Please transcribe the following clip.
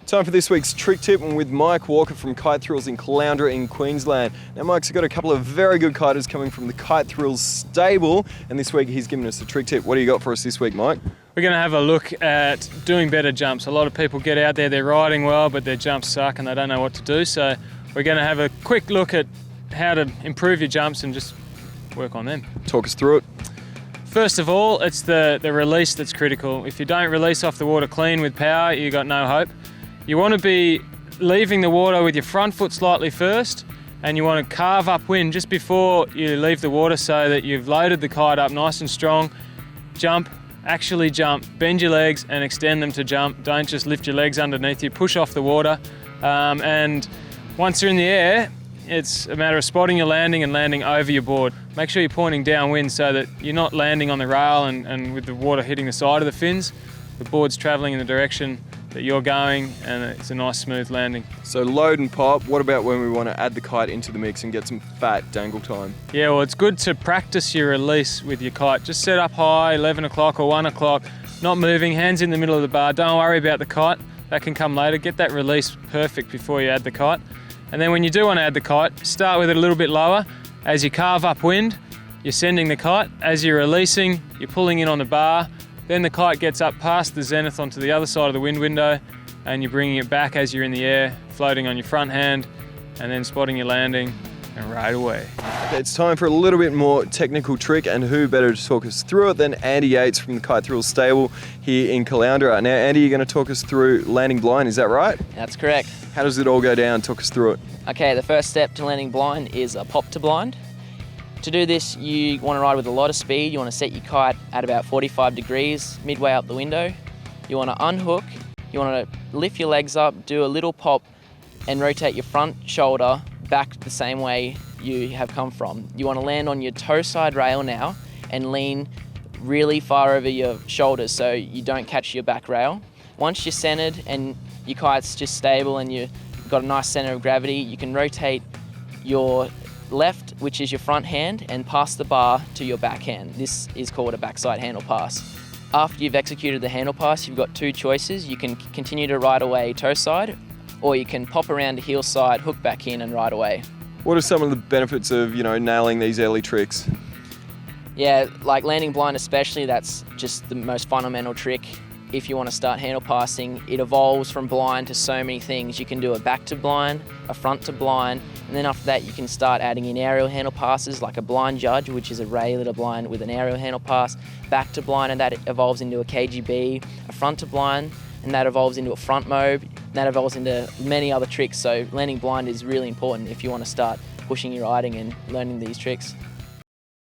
Time for this week's trick tip, and with Mike Walker from Kite Thrills in Caloundra in Queensland. Now Mike's got a couple of very good kiters coming from the Kite Thrills stable, and this week he's giving us a trick tip. What do you got for us this week, Mike? We're going to have a look at doing better jumps. A lot of people get out there, they're riding well, but their jumps suck and they don't know what to do. So we're going to have a quick look at how to improve your jumps and just work on them. Talk us through it. First of all, it's the release that's critical. If you don't release off the water clean with power, you've got no hope. You want to be leaving the water with your front foot slightly first, and you want to carve upwind just before you leave the water so that you've loaded the kite up nice and strong. Jump, actually jump, bend your legs and extend them to jump. Don't just lift your legs underneath you, push off the water. And once you're in the air, it's a matter of spotting your landing and landing over your board. Make sure you're pointing downwind so that you're not landing on the rail and with the water hitting the side of the fins. The board's travelling in the direction that you're going, and it's a nice smooth landing. So load and pop. What about when we want to add the kite into the mix and get some fat dangle time? Yeah, well, it's good to practice your release with your kite. Just set up high, 11 o'clock or 1 o'clock, not moving, hands in the middle of the bar. Don't worry about the kite. That can come later. Get that release perfect before you add the kite. And then when you do want to add the kite, start with it a little bit lower. As you carve upwind, you're sending the kite. As you're releasing, you're pulling in on the bar. Then the kite gets up past the zenith onto the other side of the wind window, and you're bringing it back as you're in the air, floating on your front hand, and then spotting your landing, and right away. Okay, it's time for a little bit more technical trick, and who better to talk us through it than Andy Yates from the Kite Thrills stable here in Caloundra. Now, Andy, you're going to talk us through landing blind, is that right? That's correct. How does it all go down? Talk us through it. Okay, the first step to landing blind is a pop to blind. To do this, you want to ride with a lot of speed. You want to set your kite at about 45 degrees, midway up the window. You want to unhook. You want to lift your legs up, do a little pop, and rotate your front shoulder back the same way you have come from. You want to land on your toe side rail now and lean really far over your shoulders so you don't catch your back rail. Once you're centered and your kite's just stable and you've got a nice center of gravity, you can rotate your left, which is your front hand, and pass the bar to your back hand. This is called a backside handle pass. After you've executed the handle pass, you've got two choices. You can continue to ride away toe side, or you can pop around to heel side, hook back in and ride away. What are some of the benefits of, nailing these early tricks? Yeah, like landing blind especially, that's just the most fundamental trick. If you want to start handle passing, it evolves from blind to so many things. You can do a back to blind, a front to blind, and then after that you can start adding in aerial handle passes like a blind judge, which is a regular blind with an aerial handle pass, back to blind, and that evolves into a KGB, a front to blind, and that evolves into a front mob, and that evolves into many other tricks. So landing blind is really important if you want to start pushing your riding and learning these tricks.